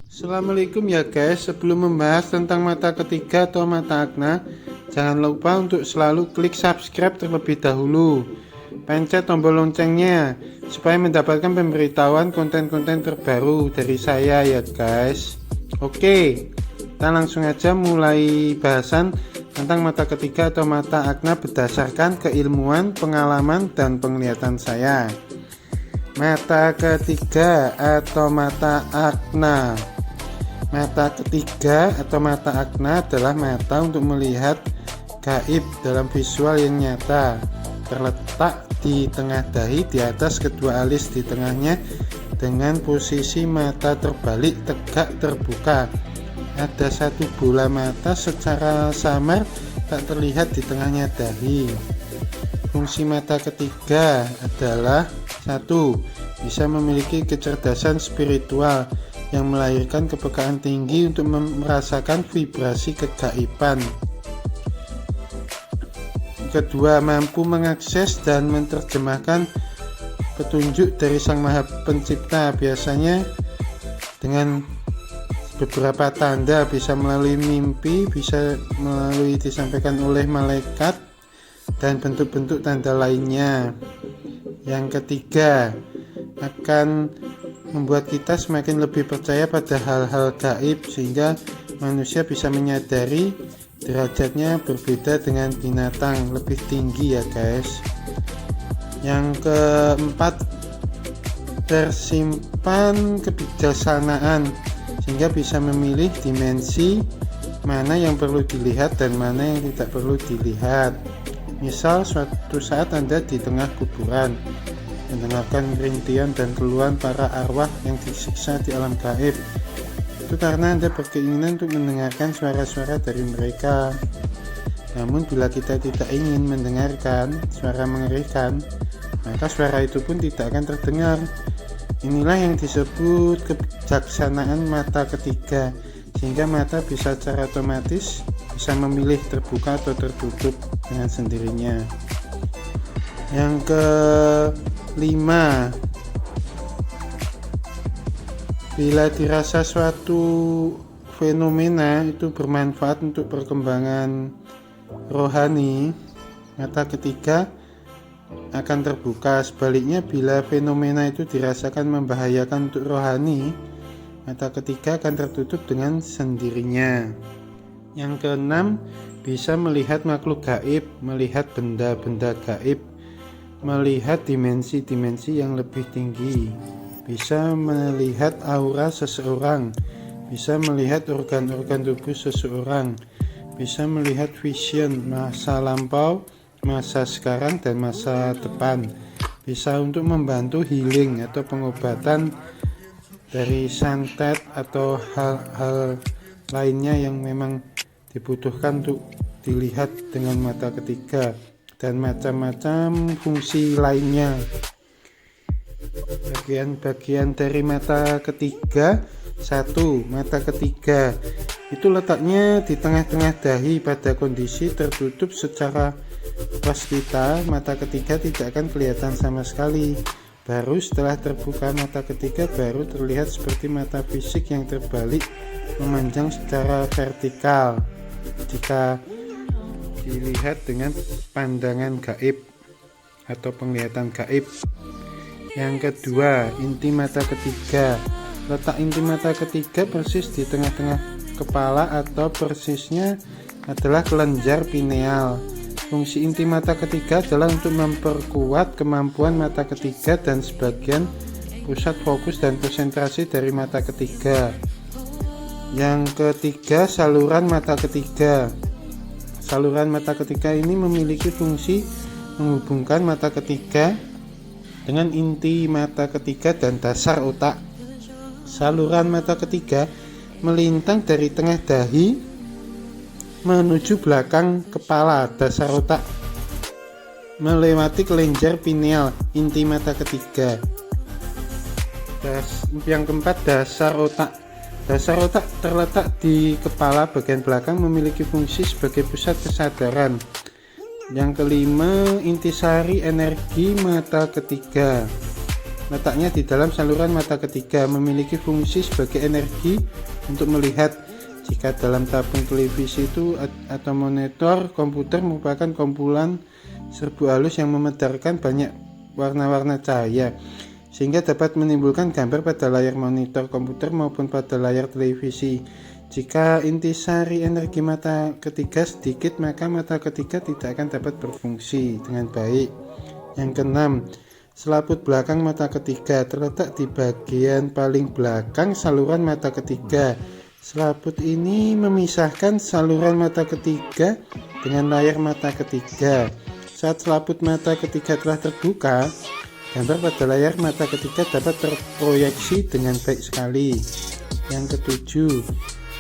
Assalamualaikum ya guys. Sebelum membahas tentang mata ketiga atau mata akna, jangan lupa untuk selalu klik subscribe terlebih dahulu. Pencet tombol loncengnya supaya mendapatkan pemberitahuan konten-konten terbaru dari saya ya guys. Oke, kita langsung aja mulai bahasan tentang mata ketiga atau mata akna berdasarkan keilmuan, pengalaman, dan penglihatan saya. Mata ketiga atau mata akna. Mata ketiga atau mata akna adalah mata untuk melihat gaib dalam visual yang nyata. Terletak di tengah dahi, di atas kedua alis di tengahnya, dengan posisi mata terbalik, tegak, terbuka. Ada satu bola mata secara samar tak terlihat di tengahnya dahi. Fungsi mata ketiga adalah: 1. Bisa memiliki kecerdasan spiritual yang melahirkan kepekaan tinggi untuk merasakan vibrasi kegaiban. Kedua, mampu mengakses dan menerjemahkan petunjuk dari Sang Maha Pencipta, biasanya dengan beberapa tanda, bisa melalui mimpi, bisa melalui disampaikan oleh malaikat, dan bentuk-bentuk tanda lainnya. Yang ketiga, akan membuat kita semakin lebih percaya pada hal-hal gaib, sehingga manusia bisa menyadari derajatnya berbeda dengan binatang, lebih tinggi ya guys. Yang keempat, tersimpan kebijaksanaan, sehingga bisa memilih dimensi mana yang perlu dilihat dan mana yang tidak perlu dilihat. Misal suatu saat Anda di tengah kuburan mendengarkan rintian dan keluhan para arwah yang disiksa di alam gaib, itu karena Anda berkeinginan untuk mendengarkan suara-suara dari mereka. Namun bila kita tidak ingin mendengarkan suara mengerikan, maka suara itu pun tidak akan terdengar. Inilah yang disebut kebijaksanaan mata ketiga, sehingga mata bisa secara otomatis bisa memilih terbuka atau tertutup dengan sendirinya. Yang kelima, bila dirasa suatu fenomena itu bermanfaat untuk perkembangan rohani, mata ketiga akan terbuka. Sebaliknya, bila fenomena itu dirasakan membahayakan untuk rohani, mata ketiga akan tertutup dengan sendirinya. Yang keenam, bisa melihat makhluk gaib, melihat benda-benda gaib, melihat dimensi-dimensi yang lebih tinggi, bisa melihat aura seseorang, bisa melihat organ-organ tubuh seseorang, bisa melihat vision masa lampau, masa sekarang, dan masa depan, bisa untuk membantu healing atau pengobatan dari santet atau hal-hal lainnya yang memang dibutuhkan untuk dilihat dengan mata ketiga, dan macam-macam fungsi lainnya. Bagian-bagian dari mata ketiga. 1. Mata ketiga itu letaknya di tengah-tengah dahi. Pada kondisi tertutup secara waskita, mata ketiga tidak akan kelihatan sama sekali. Baru setelah terbuka mata ketiga, baru terlihat seperti mata fisik yang terbalik memanjang secara vertikal jika dilihat dengan pandangan gaib atau penglihatan gaib. Yang kedua, inti mata ketiga. Letak inti mata ketiga persis di tengah-tengah kepala, atau persisnya adalah kelenjar pineal. Fungsi inti mata ketiga adalah untuk memperkuat kemampuan mata ketiga dan sebagian pusat fokus dan konsentrasi dari mata ketiga. Yang ketiga, saluran mata ketiga. Saluran mata ketiga ini memiliki fungsi menghubungkan mata ketiga dengan inti mata ketiga dan dasar otak. Saluran mata ketiga melintang dari tengah dahi menuju belakang kepala, dasar otak, melewati kelenjar pineal, inti mata ketiga. Yang keempat, dasar otak. Dasar otak terletak di kepala bagian belakang, memiliki fungsi sebagai pusat kesadaran. Yang kelima, intisari energi mata ketiga. letaknya di dalam saluran mata ketiga, memiliki fungsi sebagai energi untuk melihat. Jika dalam tabung televisi itu atau monitor komputer merupakan kumpulan serbu halus yang memedarkan banyak warna-warna cahaya, sehingga dapat menimbulkan gambar pada layar monitor komputer maupun pada layar televisi. Jika intisari energi mata ketiga sedikit, maka mata ketiga tidak akan dapat berfungsi dengan baik. Yang keenam, selaput belakang mata ketiga terletak di bagian paling belakang saluran mata ketiga. Selaput ini memisahkan saluran mata ketiga dengan layar mata ketiga. Saat selaput mata ketiga telah terbuka, gambar pada layar mata ketiga dapat terproyeksi dengan baik sekali. Yang ketujuh,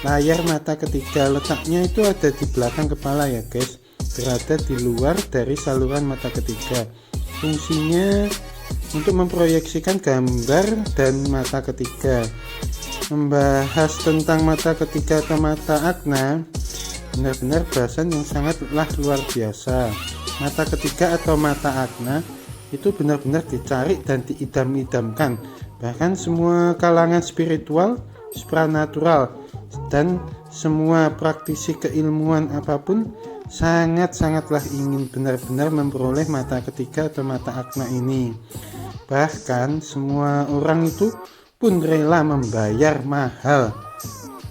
layar mata ketiga letaknya itu ada di belakang kepala ya guys, berada di luar dari saluran mata ketiga. Fungsinya untuk memproyeksikan gambar dan mata ketiga. Membahas tentang mata ketiga atau mata akna benar-benar bahasan yang sangatlah luar biasa. Mata ketiga atau mata akna itu benar-benar dicari dan diidam-idamkan, bahkan semua kalangan spiritual, supranatural, dan semua praktisi keilmuan apapun sangat-sangatlah ingin benar-benar memperoleh mata ketiga atau mata akna ini. Bahkan semua orang itu pun rela membayar mahal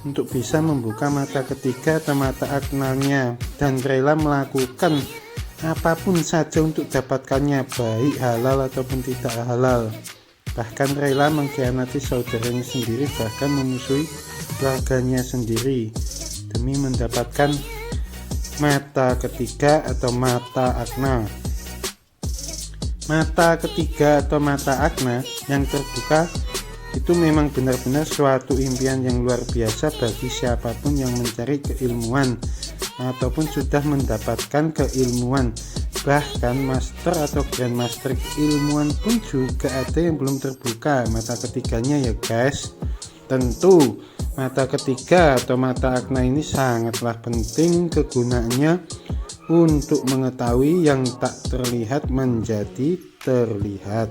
untuk bisa membuka mata ketiga atau mata aknanya, dan rela melakukan apapun saja untuk dapatkannya, baik halal ataupun tidak halal. Bahkan rela mengkhianati saudaranya sendiri, bahkan memusuhi keluarganya sendiri demi mendapatkan mata ketiga atau mata akna. Mata ketiga atau mata akna yang terbuka itu memang benar-benar suatu impian yang luar biasa bagi siapapun yang mencari keilmuan ataupun sudah mendapatkan keilmuan. Bahkan master atau grandmaster keilmuan pun juga ada yang belum terbuka mata ketiganya ya guys. Tentu mata ketiga atau mata akna ini sangatlah penting kegunaannya untuk mengetahui yang tak terlihat menjadi terlihat,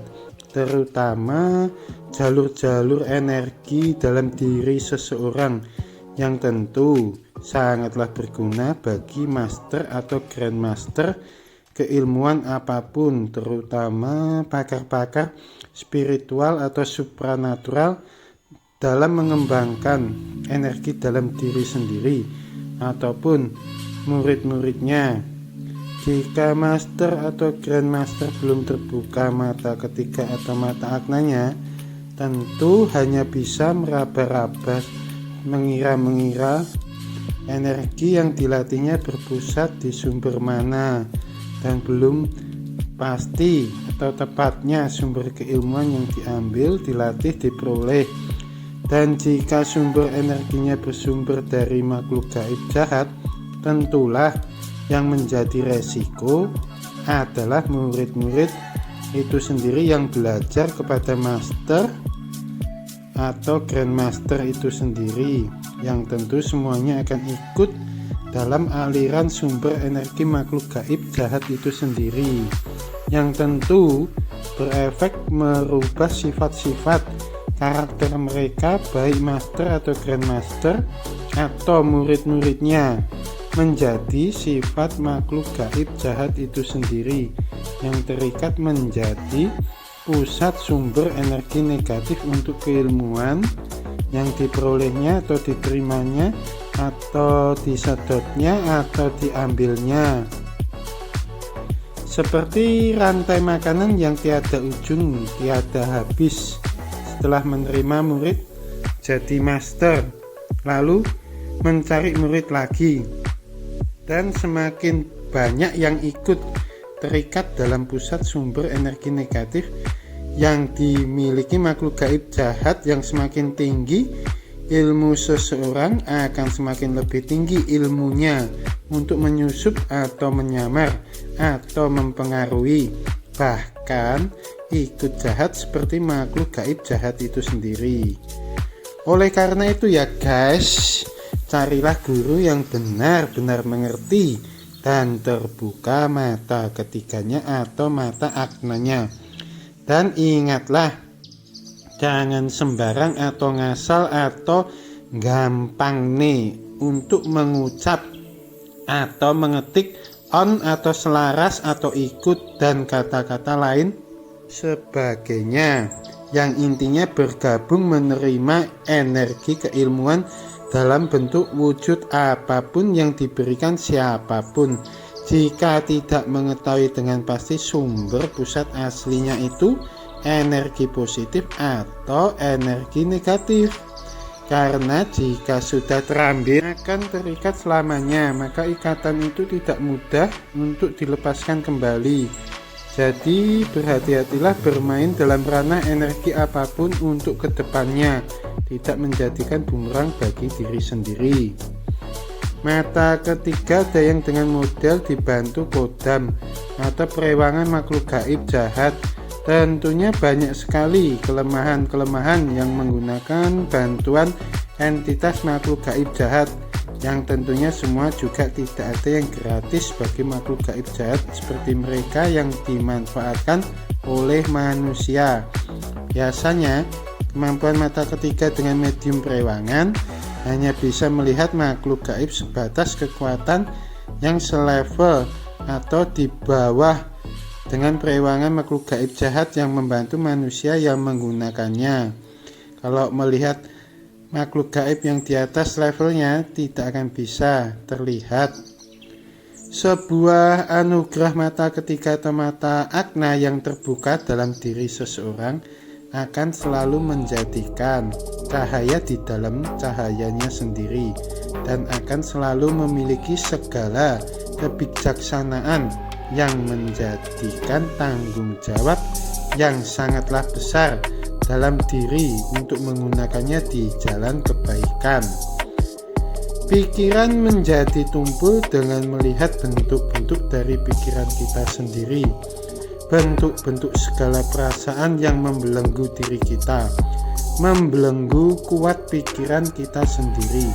terutama jalur-jalur energi dalam diri seseorang yang tentu sangatlah berguna bagi master atau grandmaster keilmuan apapun, terutama pakar-pakar spiritual atau supranatural dalam mengembangkan energi dalam diri sendiri ataupun murid-muridnya. Jika master atau grandmaster belum terbuka mata ketiga atau mata aknanya, tentu hanya bisa meraba-raba, mengira-mengira energi yang dilatihnya berpusat di sumber mana, dan belum pasti atau tepatnya sumber keilmuan yang diambil, dilatih, diperoleh. Dan jika sumber energinya bersumber dari makhluk gaib jahat, tentulah yang menjadi resiko adalah murid-murid itu sendiri yang belajar kepada master atau grandmaster itu sendiri, yang tentu semuanya akan ikut dalam aliran sumber energi makhluk gaib jahat itu sendiri, yang tentu berefek merubah sifat-sifat karakter mereka, baik master atau grandmaster atau murid-muridnya, menjadi sifat makhluk gaib jahat itu sendiri yang terikat menjadi pusat sumber energi negatif untuk keilmuan yang diperolehnya atau diterimanya atau disedotnya atau diambilnya. Seperti rantai makanan yang tiada ujung, tiada habis. Setelah menerima murid jadi master, lalu mencari murid lagi, dan semakin banyak yang ikut terikat dalam pusat sumber energi negatif yang dimiliki makhluk gaib jahat. Yang semakin tinggi ilmu seseorang, akan semakin lebih tinggi ilmunya untuk menyusup atau menyamar atau mempengaruhi, bahkan ikut jahat seperti makhluk gaib jahat itu sendiri. Oleh karena itu ya guys, carilah guru yang benar-benar mengerti dan terbuka mata ketiganya atau mata aknanya. Dan ingatlah, Jangan sembarang atau ngasal atau gampang nih untuk mengucap atau mengetik on atau selaras atau ikut dan kata-kata lain sebagainya, yang intinya bergabung menerima energi keilmuan dalam bentuk wujud apapun yang diberikan siapapun. Jika tidak mengetahui dengan pasti sumber pusat aslinya itu energi positif atau energi negatif, karena jika sudah terambil akan terikat selamanya, maka ikatan itu tidak mudah untuk dilepaskan kembali. Jadi berhati-hatilah bermain dalam ranah energi apapun untuk kedepannya, tidak menjadikan bumerang bagi diri sendiri. Mata ketiga dayang dengan model dibantu kodam atau perewangan makhluk gaib jahat. Tentunya banyak sekali kelemahan-kelemahan yang menggunakan bantuan entitas makhluk gaib jahat, yang tentunya semua juga tidak ada yang gratis bagi makhluk gaib jahat seperti mereka yang dimanfaatkan oleh manusia. Biasanya kemampuan mata ketiga dengan medium perewangan hanya bisa melihat makhluk gaib sebatas kekuatan yang selevel atau di bawah dengan perewangan makhluk gaib jahat yang membantu manusia yang menggunakannya. Kalau melihat makhluk gaib yang di atas levelnya tidak akan bisa terlihat. Sebuah anugerah mata ketiga atau mata akna yang terbuka dalam diri seseorang akan selalu menjadikan cahaya di dalam cahayanya sendiri dan akan selalu memiliki segala kebijaksanaan yang menjadikan tanggung jawab yang sangatlah besar dalam diri untuk menggunakannya di jalan kebaikan. Pikiran menjadi tumpul dengan melihat bentuk-bentuk dari pikiran kita sendiri, bentuk-bentuk segala perasaan yang membelenggu diri kita, membelenggu kuat pikiran kita sendiri.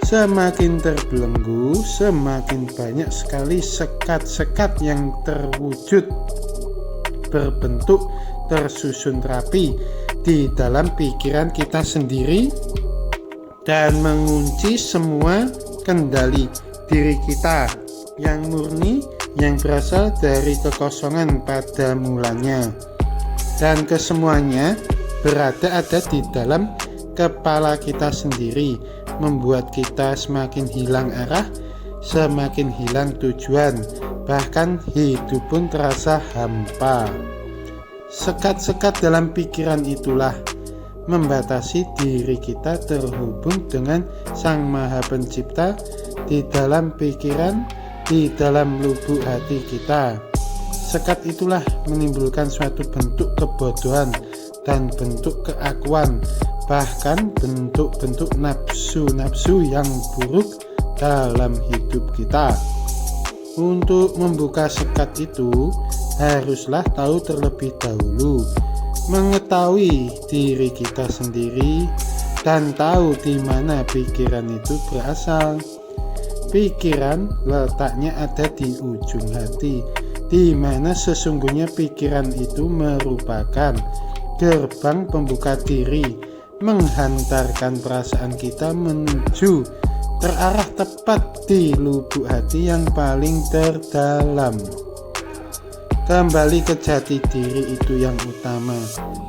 Semakin terbelenggu, semakin banyak sekali sekat-sekat yang terwujud berbentuk tersusun rapi di dalam pikiran kita sendiri dan mengunci semua kendali diri kita yang murni, yang berasal dari kekosongan pada mulanya, dan kesemuanya ada di dalam kepala kita sendiri, membuat kita semakin hilang arah, semakin hilang tujuan, bahkan hidup pun terasa hampa. Sekat-sekat dalam pikiran itulah membatasi diri kita terhubung dengan Sang Maha Pencipta di dalam pikiran, di dalam lubuk hati kita. Sekat itulah menimbulkan suatu bentuk kebodohan dan bentuk keakuan, bahkan bentuk-bentuk nafsu-nafsu yang buruk dalam hidup kita. Untuk membuka sekat itu, haruslah tahu terlebih dahulu, mengetahui diri kita sendiri dan tahu di mana pikiran itu berasal. Pikiran letaknya ada di ujung hati, di mana sesungguhnya pikiran itu merupakan gerbang pembuka diri, menghantarkan perasaan kita menuju terarah tepat di lubuk hati yang paling terdalam. Kembali ke jati diri itu yang utama,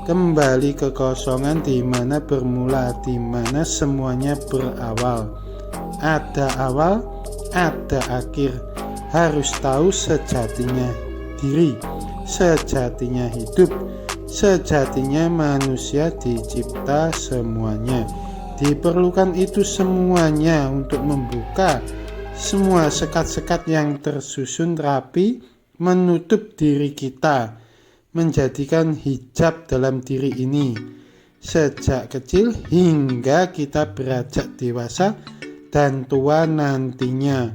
kembali ke kosongan di mana bermula, di mana semuanya berawal. Ada awal, ada akhir. Harus tahu sejatinya diri, sejatinya hidup, sejatinya manusia dicipta semuanya. Diperlukan itu semuanya untuk membuka semua sekat-sekat yang tersusun rapi, menutup diri kita, menjadikan hijab dalam diri ini sejak kecil hingga kita beranjak dewasa dan tua nantinya.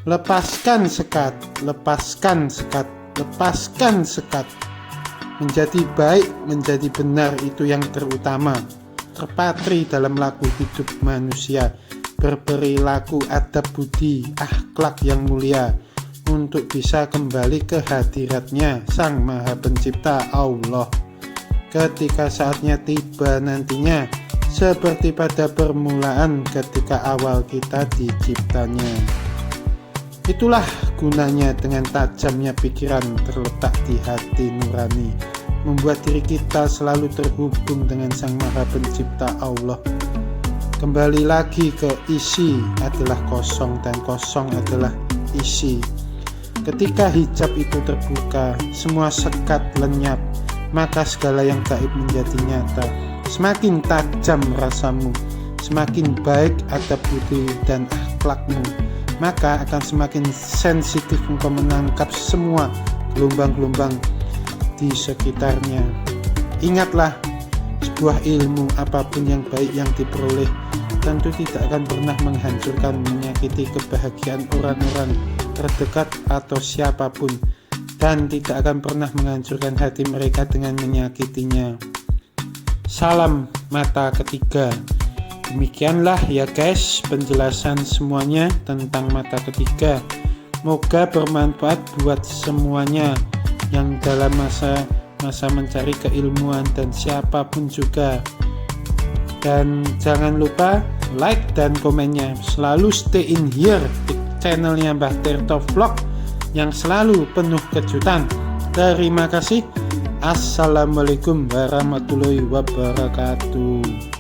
Lepaskan sekat, lepaskan sekat, lepaskan sekat. Menjadi baik, menjadi benar, itu yang terutama. Terpatri dalam laku hidup manusia, berperilaku adab budi, akhlak yang mulia, untuk bisa kembali ke hadiratnya Sang Maha Pencipta Allah, ketika saatnya tiba nantinya, seperti pada permulaan ketika awal kita diciptanya. Itulah gunanya dengan tajamnya pikiran terletak di hati nurani, membuat diri kita selalu terhubung dengan Sang Maha Pencipta Allah. Kembali lagi ke isi adalah kosong dan kosong adalah isi. Ketika hijab itu terbuka, semua sekat lenyap, maka segala yang gaib menjadi nyata. Semakin tajam rasamu, semakin baik adab budi dan akhlakmu, maka akan semakin sensitif engkau menangkap semua gelombang-gelombang di sekitarnya. Ingatlah, sebuah ilmu apapun yang baik yang diperoleh tentu tidak akan pernah menghancurkan, menyakiti kebahagiaan orang-orang terdekat atau siapapun, dan tidak akan pernah menghancurkan hati mereka dengan menyakitinya. Salam mata ketiga. Demikianlah ya guys penjelasan semuanya tentang mata ketiga. Moga bermanfaat buat semuanya yang dalam masa mencari keilmuan dan siapapun juga. Dan jangan lupa like dan komennya. Selalu stay in here di channelnya Mbah Tirto Vlog yang selalu penuh kejutan. Terima kasih. Assalamualaikum warahmatullahi wabarakatuh.